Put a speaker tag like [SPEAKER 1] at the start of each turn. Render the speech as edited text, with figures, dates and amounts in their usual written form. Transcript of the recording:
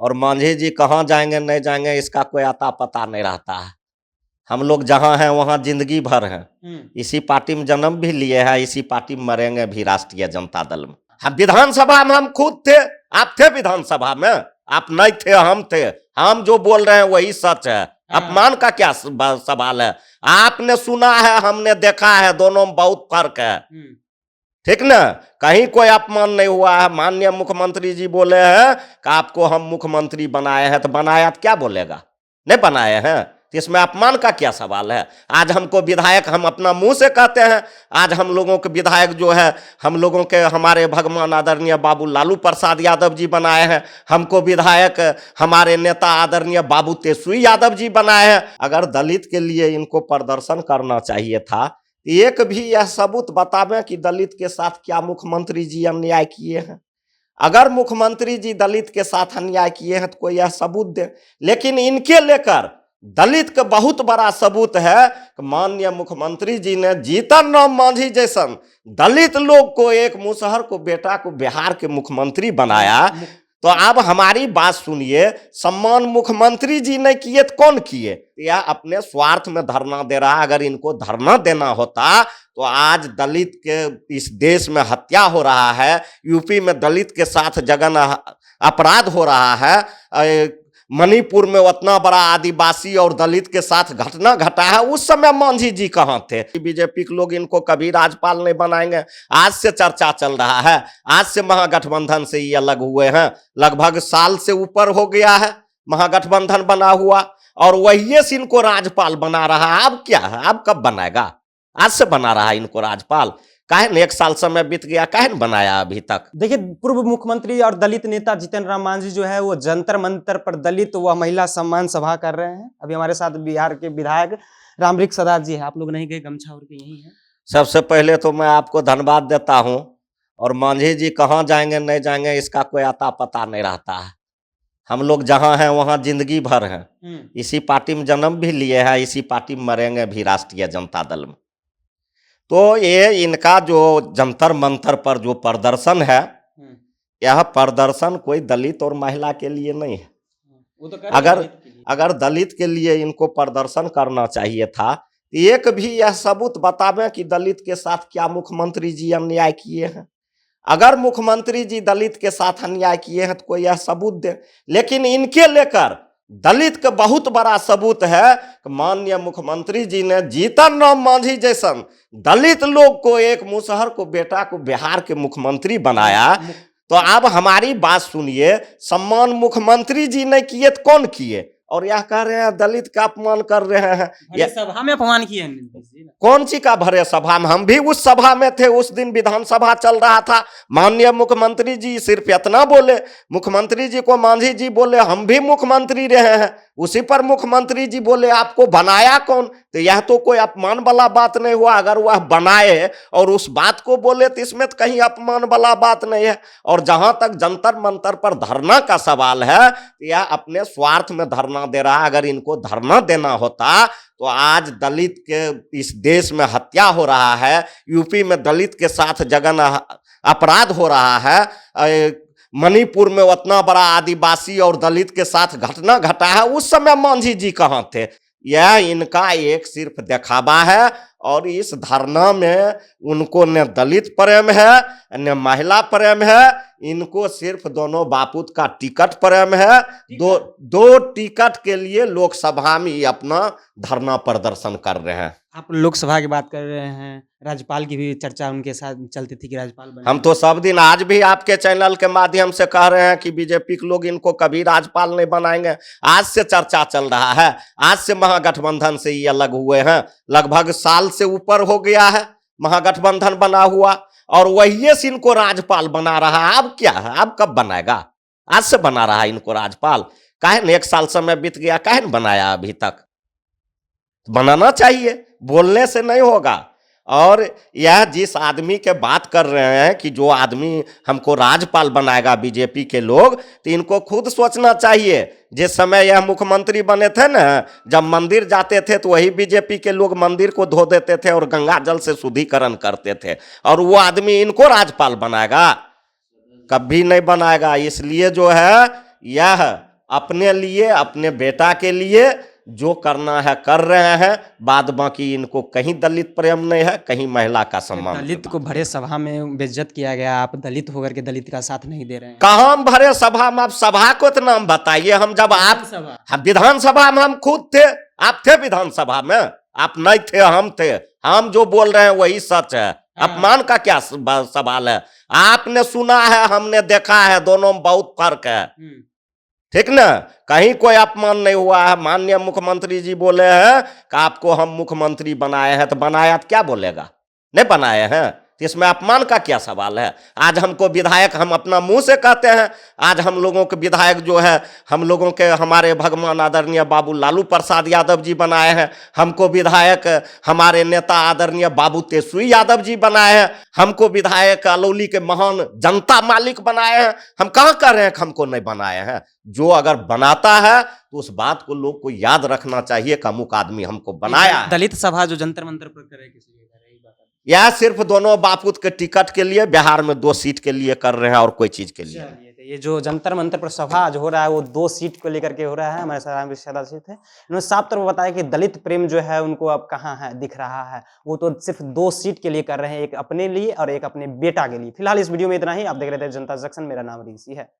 [SPEAKER 1] और मांझी जी कहाँ जाएंगे नहीं जाएंगे इसका कोई आता पता नहीं रहता है। हम लोग जहाँ हैं वहाँ जिंदगी भर हैं, इसी पार्टी में जन्म भी लिए हैं, इसी पार्टी में मरेंगे भी, राष्ट्रीय जनता दल में। हम विधानसभा में हम खुद थे, आप थे विधानसभा में? आप नहीं थे, हम थे। हम जो बोल रहे हैं वही सच है, अपमान का क्या सवाल है? आपने सुना है, हमने देखा है, दोनों में बहुत फर्क है, ठीक ना? कहीं कोई अपमान नहीं हुआ है। माननीय मुख्यमंत्री जी बोले हैं कि आपको हम मुख्यमंत्री बनाए हैं, तो बनाया तो क्या बोलेगा? नहीं बनाए हैं, तो इसमें अपमान का क्या सवाल है? आज हमको विधायक, हम अपना मुंह से कहते हैं, आज हम लोगों के विधायक जो है, हम लोगों के हमारे भगवान आदरणीय बाबू लालू प्रसाद यादव जी बनाए हैं। हमको विधायक हमारे नेता आदरणीय बाबू तेजस्वी यादव जी बनाए हैं। अगर दलित के लिए इनको प्रदर्शन करना चाहिए था, एक भी यह सबूत बतावें कि दलित के साथ क्या मुख्यमंत्री जी अन्याय किए हैं। अगर मुख्यमंत्री जी दलित के साथ अन्याय किए हैं तो कोई यह सबूत दे। लेकिन इनके लेकर दलित का बहुत बड़ा सबूत है कि माननीय मुख्यमंत्री जी ने जीतन राम मांझी जैसन दलित लोग को, एक मुसहर को, बेटा को बिहार के मुख्यमंत्री बनाया। तो अब हमारी बात सुनिए, सम्मान मुख्यमंत्री जी ने किए तो कौन किए? यह अपने स्वार्थ में धरना दे रहा है। अगर इनको धरना देना होता तो आज दलित के इस देश में हत्या हो रहा है, यूपी में दलित के साथ जघन्य अपराध हो रहा है, मणिपुर में उतना बड़ा आदिवासी और दलित के साथ घटना घटा है, उस समय मांझी जी कहाँ थे? बीजेपी के लोग इनको कभी राज्यपाल नहीं बनाएंगे। आज से चर्चा चल रहा है, आज से महागठबंधन से ये अलग हुए हैं, लगभग साल से ऊपर हो गया है महागठबंधन बना हुआ, और वही से इनको राज्यपाल बना रहा है। अब क्या है, अब कब बनाएगा? आज से बना रहा है इनको राज्यपाल। काहे न 1 साल समय बीत गया, काहे न बनाया अभी तक?
[SPEAKER 2] देखिए, पूर्व मुख्यमंत्री और दलित नेता जीतन राम मांझी जो है वो जंतर मंतर पर दलित व महिला सम्मान सभा कर रहे हैं। अभी हमारे साथ बिहार के विधायक रामवृक्ष सदार जी है। आप लोग नहीं गए, गमछा और के यही है।
[SPEAKER 1] सबसे पहले तो मैं आपको धन्यवाद देता हूं, और मांझी जी कहाँ जाएंगे नहीं जाएंगे इसका कोई आता पता नहीं रहता है। हम लोग जहाँ हैं वहाँ जिंदगी भर हैं, इसी पार्टी में जन्म भी लिए हैं, इसी पार्टी में मरेंगे भी, राष्ट्रीय जनता दल में। तो ये इनका जो जंतर मंतर पर जो प्रदर्शन है, यह प्रदर्शन कोई दलित और महिला के लिए नहीं है।
[SPEAKER 2] वो तो
[SPEAKER 1] अगर दलित के लिए इनको प्रदर्शन करना चाहिए था, एक भी यह सबूत बतावें कि दलित के साथ क्या मुख्यमंत्री जी अन्याय किए हैं। अगर मुख्यमंत्री जी दलित के साथ अन्याय किए हैं तो कोई यह सबूत दे। लेकिन इनके लेकर दलित का बहुत बड़ा सबूत है कि माननीय मुख्यमंत्री जी ने जीतन राम मांझी जैसन दलित लोग को, एक मुसहर को, बेटा को बिहार के मुख्यमंत्री बनाया। तो अब हमारी बात सुनिए, सम्मान मुख्यमंत्री जी ने किए तो कौन किए? और यह कह रहे हैं दलित का अपमान कर रहे हैं।
[SPEAKER 2] ये सभा में अपमान किए
[SPEAKER 1] कौन सी का भरे सभा में? हम भी उस सभा में थे, उस दिन विधानसभा चल रहा था। माननीय मुख्यमंत्री जी सिर्फ इतना बोले, मुख्यमंत्री जी को मांझी जी बोले हम भी मुख्यमंत्री रहे हैं, उसी पर मुख्यमंत्री जी बोले आपको बनाया कौन? तो यह तो कोई अपमान वाला बात नहीं हुआ। अगर वह बनाए और उस बात को बोले तो इसमें तो कहीं अपमान वाला बात नहीं है। और जहां तक जंतर मंतर पर धरना का सवाल है, यह अपने स्वार्थ में धरना दे रहा है। अगर इनको धरना देना होता तो आज दलित के इस देश में हत्या हो रहा है, यूपी में दलित के साथ जघन्य अपराध हो रहा है, मणिपुर में उतना बड़ा आदिवासी और दलित के साथ घटना घटा है, उस समय मांझी जी कहाँ थे? यह इनका एक सिर्फ दिखावा है। और इस धरना में उनको न दलित प्रेम है न महिला प्रेम है, इनको सिर्फ दोनों बापूत का टिकट प्रेम है। दो टिकट के लिए लोकसभा में अपना धरना प्रदर्शन कर रहे हैं।
[SPEAKER 2] आप लोकसभा की बात कर रहे हैं, राज्यपाल की भी चर्चा उनके साथ चलती थी कि राज्यपाल बने।
[SPEAKER 1] हम तो सब दिन, आज भी आपके चैनल के माध्यम से कह रहे हैं कि बीजेपी के लोग इनको कभी राज्यपाल नहीं बनाएंगे। आज से चर्चा चल रहा है, आज से महागठबंधन से ये अलग हुए हैं, लगभग साल से ऊपर हो गया है महागठबंधन बना हुआ, और वही से इनको राज्यपाल बना रहा है। अब क्या है, अब कब बनाएगा? आज से बना रहा है इनको राज्यपाल। काहे न 1 साल समय बीत गया, काहे न बनाया अभी तक? बनाना चाहिए, बोलने से नहीं होगा। और यह जिस आदमी के बात कर रहे हैं कि जो आदमी हमको राज्यपाल बनाएगा बीजेपी के लोग, तो इनको खुद सोचना चाहिए। जिस समय यह मुख्यमंत्री बने थे ना, जब मंदिर जाते थे तो वही बीजेपी के लोग मंदिर को धो देते थे और गंगा जल से शुद्धिकरण करते थे, और वो आदमी इनको राज्यपाल बनाएगा? कभी नहीं बनाएगा। इसलिए जो है यह अपने लिए, अपने बेटा के लिए जो करना है कर रहे हैं। बाद बाकी इनको कहीं दलित प्रेम नहीं है, कहीं महिला का सम्मान।
[SPEAKER 2] दलित को भरे सभा में बेइज्जत किया गया, आप दलित होकर के दलित का साथ नहीं दे रहे हैं।
[SPEAKER 1] कहाँ हम भरे सभा में? आप सभा को तो नाम बताइए। हम जब आप विधानसभा में हम खुद थे, आप थे विधानसभा में? आप नहीं थे, हम थे। हम जो बोल रहे हैं वही सच है। अपमान का क्या सवाल है? आपने सुना है, हमने देखा है, दोनों में बहुत फर्क है। ठीक ना? कहीं कोई अपमान नहीं हुआ है। माननीय मुख्यमंत्री जी बोले हैं कि आपको हम मुख्यमंत्री बनाए हैं, तो बनाया तो क्या बोलेगा? नहीं बनाए हैं, तो इसमें अपमान का क्या सवाल है? आज हमको विधायक, हम अपना मुंह से कहते हैं, आज हम लोगों के विधायक जो है, हम लोगों के हमारे भगवान आदरणीय बाबू लालू प्रसाद यादव जी बनाए हैं। हमको विधायक हमारे नेता आदरणीय बाबू तेजस्वी यादव जी बनाए हैं। हमको विधायक अलौली के महान जनता मालिक बनाए हैं। हम कहाँ कह रहे हैं कि हमको नहीं बनाए हैं? जो अगर बनाता है तो उस बात को लोग को याद रखना चाहिए कि अमुक आदमी हमको बनाया है।
[SPEAKER 2] दलित सभा जो जंतर मंतर पर करे, किसी
[SPEAKER 1] यह सिर्फ दोनों बापूत के टिकट के लिए, बिहार में 2 सीट के लिए कर रहे हैं, और कोई चीज के लिए नहीं।
[SPEAKER 2] ये जो जंतर मंतर पर सभा जो हो रहा है वो 2 सीट को लेकर के हो रहा है। हमारे साथ रामवृक्ष सदाजी थे, इन्होंने साफ तौर पर बताया कि दलित प्रेम जो है उनको अब कहाँ है दिख रहा है। वो तो सिर्फ 2 सीट के लिए कर रहे हैं, एक अपने लिए और एक अपने बेटा के लिए। फिलहाल इस वीडियो में इतना ही। आप देख रहे थे जनता जंक्शन, मेरा नाम ऋषि है।